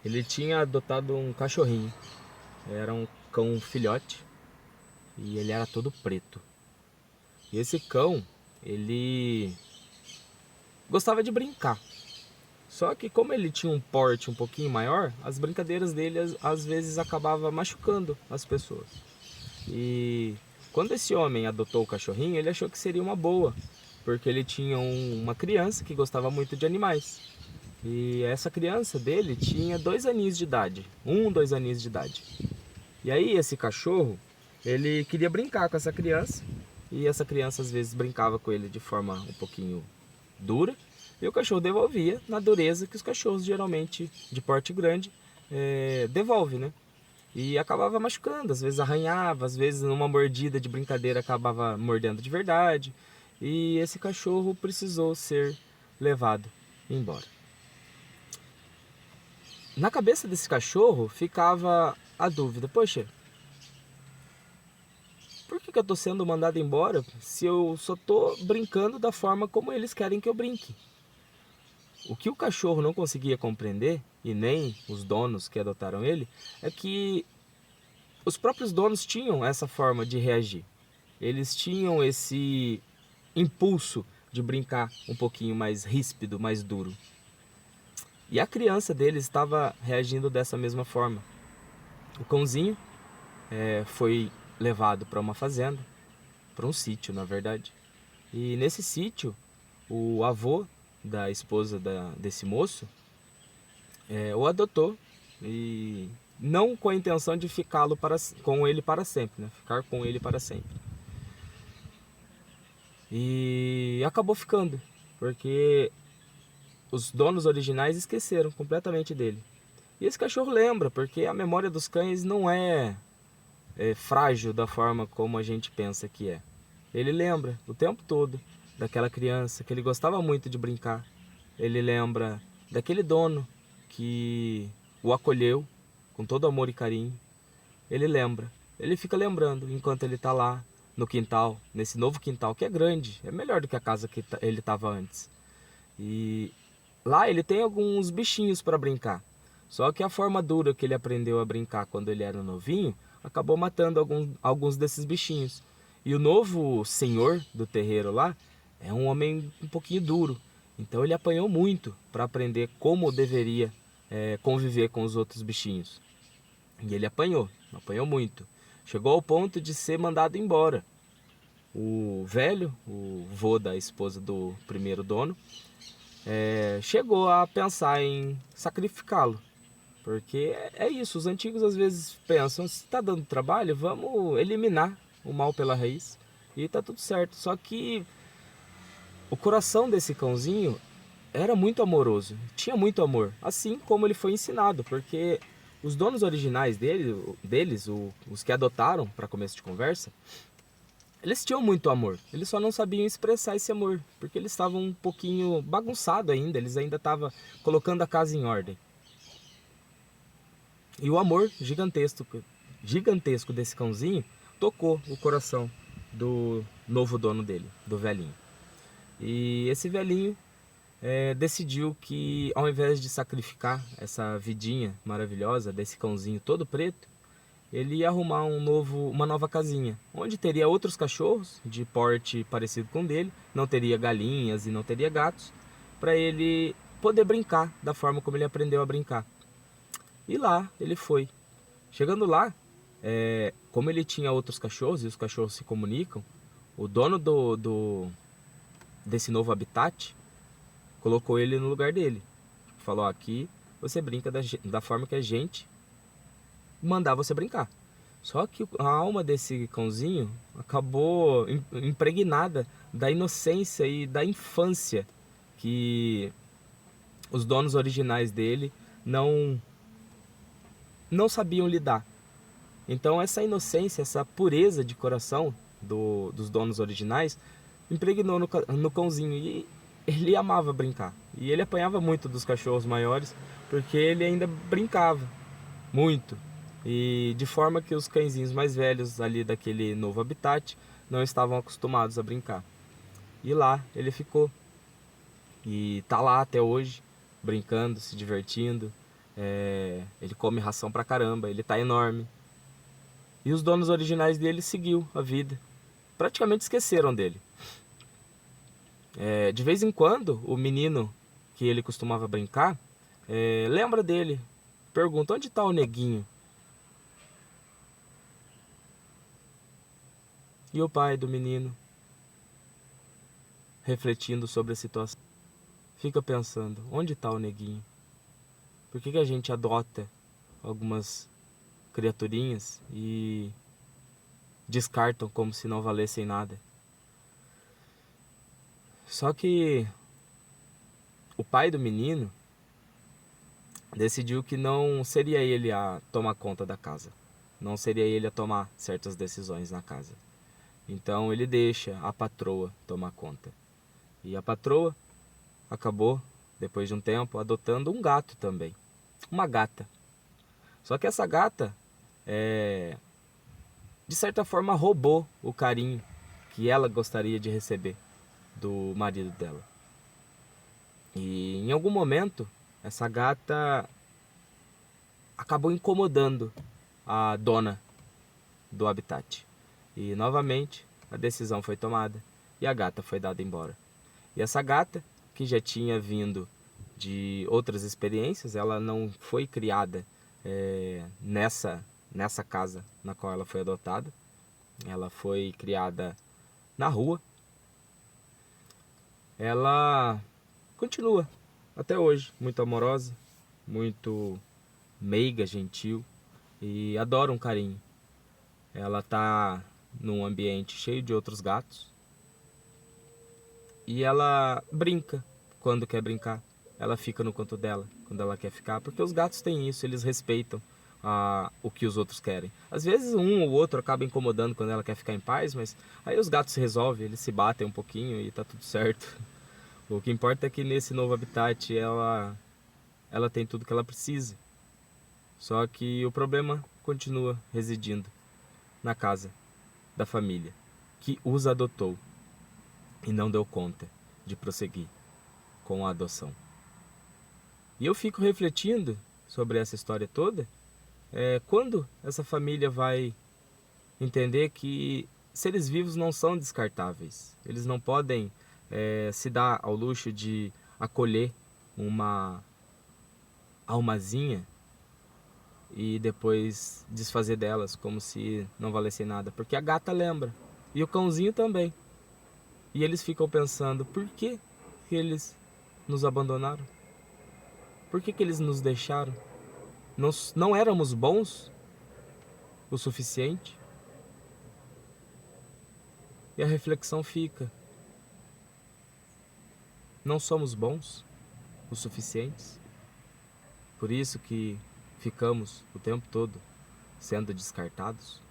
ele tinha adotado um cachorrinho. Era um cão filhote e ele era todo preto. E esse cão, ele gostava de brincar. Só que como ele tinha um porte um pouquinho maior, as brincadeiras dele às vezes acabava machucando as pessoas. E quando esse homem adotou o cachorrinho, ele achou que seria uma boa, porque ele tinha uma criança que gostava muito de animais. E essa criança dele tinha 2 aninhos de idade, 2 aninhos de idade. E aí esse cachorro, ele queria brincar com essa criança, e essa criança às vezes brincava com ele de forma um pouquinho dura, e o cachorro devolvia na dureza que os cachorros geralmente de porte grande devolvem, né? E acabava machucando, às vezes arranhava, às vezes numa mordida de brincadeira acabava mordendo de verdade. E esse cachorro precisou ser levado embora. Na cabeça desse cachorro ficava a dúvida: poxa, por que eu estou sendo mandado embora se eu só estou brincando da forma como eles querem que eu brinque? O que o cachorro não conseguia compreender, e nem os donos que adotaram ele, é que os próprios donos tinham essa forma de reagir. Eles tinham esse impulso de brincar um pouquinho mais ríspido, mais duro. E a criança deles estava reagindo dessa mesma forma. O cãozinho foi levado para uma fazenda, para um sítio, na verdade. E nesse sítio, o avô da esposa desse moço o adotou, e não com a intenção de ficá-lo com ele para sempre, né? Ficar com ele para sempre. E acabou ficando, porque os donos originais esqueceram completamente dele. E esse cachorro lembra, porque a memória dos cães não é frágil da forma como a gente pensa que é. Ele lembra o tempo todo daquela criança que ele gostava muito de brincar. Ele lembra daquele dono que o acolheu com todo amor e carinho. Ele lembra, ele fica lembrando enquanto ele está lá no quintal, nesse novo quintal que é grande, é melhor do que a casa que ele estava antes. E lá ele tem alguns bichinhos para brincar. Só que a forma dura que ele aprendeu a brincar quando ele era novinho acabou matando alguns desses bichinhos. E o novo senhor do terreiro lá é um homem um pouquinho duro. Então ele apanhou muito para aprender como deveria conviver com os outros bichinhos. E ele apanhou muito. Chegou ao ponto de ser mandado embora. O velho, o vô da esposa do primeiro dono, chegou a pensar em sacrificá-lo. Porque é isso, os antigos às vezes pensam: se está dando trabalho, vamos eliminar o mal pela raiz e tá tudo certo. Só que o coração desse cãozinho era muito amoroso, tinha muito amor, assim como ele foi ensinado, porque os donos originais deles, os que adotaram para começo de conversa, eles tinham muito amor, eles só não sabiam expressar esse amor, porque eles estavam um pouquinho bagunçados ainda, eles ainda estavam colocando a casa em ordem. E o amor gigantesco desse cãozinho tocou o coração do novo dono dele, do velhinho. E esse velhinho decidiu que, ao invés de sacrificar essa vidinha maravilhosa desse cãozinho todo preto, ele ia arrumar uma nova casinha, onde teria outros cachorros de porte parecido com o dele, não teria galinhas e não teria gatos, para ele poder brincar da forma como ele aprendeu a brincar. E lá ele foi. Chegando lá, como ele tinha outros cachorros e os cachorros se comunicam, o dono desse novo habitat colocou ele no lugar dele. Falou: aqui você brinca da forma que a gente mandar você brincar. Só que a alma desse cãozinho acabou impregnada da inocência e da infância que os donos originais dele não sabiam lidar. Então essa inocência, essa pureza de coração dos donos originais impregnou no cãozinho, e ele amava brincar. E ele apanhava muito dos cachorros maiores, porque ele ainda brincava muito. E de forma que os cãezinhos mais velhos ali daquele novo habitat não estavam acostumados a brincar. E lá ele ficou. E tá lá até hoje, brincando, se divertindo. Ele come ração pra caramba, ele tá enorme. E os donos originais dele seguiu a vida. Praticamente esqueceram dele. De vez em quando, o menino que ele costumava brincar, lembra dele. Pergunta, onde tá o neguinho? E o pai do menino, refletindo sobre a situação, fica pensando, onde tá o neguinho? Por que a gente adota algumas criaturinhas e descartam como se não valessem nada? Só que o pai do menino decidiu que não seria ele a tomar conta da casa. Não seria ele a tomar certas decisões na casa. Então ele deixa a patroa tomar conta. E a patroa acabou, depois de um tempo, adotando um gato também. Uma gata. Só que essa gata, de certa forma, roubou o carinho que ela gostaria de receber do marido dela. E em algum momento, essa gata acabou incomodando a dona do habitat. E novamente a decisão foi tomada e a gata foi dada embora. E essa gata, que já tinha vindo de outras experiências, ela não foi criada nessa casa na qual ela foi adotada. Ela foi criada na rua. Ela continua até hoje muito amorosa, muito meiga, gentil e adora um carinho. Ela tá num ambiente cheio de outros gatos e ela brinca quando quer brincar. Ela fica no canto dela quando ela quer ficar, porque os gatos têm isso, eles respeitam o que os outros querem. Às vezes um ou outro acaba incomodando quando ela quer ficar em paz, mas aí os gatos se resolvem, eles se batem um pouquinho e tá tudo certo. O que importa é que nesse novo habitat ela tem tudo que ela precisa. Só que o problema continua residindo na casa da família que os adotou e não deu conta de prosseguir com a adoção. E eu fico refletindo sobre essa história toda, quando essa família vai entender que seres vivos não são descartáveis. Eles não podem se dar ao luxo de acolher uma almazinha e depois desfazer delas como se não valessem nada. Porque a gata lembra, e o cãozinho também. E eles ficam pensando, por que eles nos abandonaram? Por que eles nos deixaram? Nós não éramos bons o suficiente? E a reflexão fica, não somos bons o suficientes? Por isso que ficamos o tempo todo sendo descartados?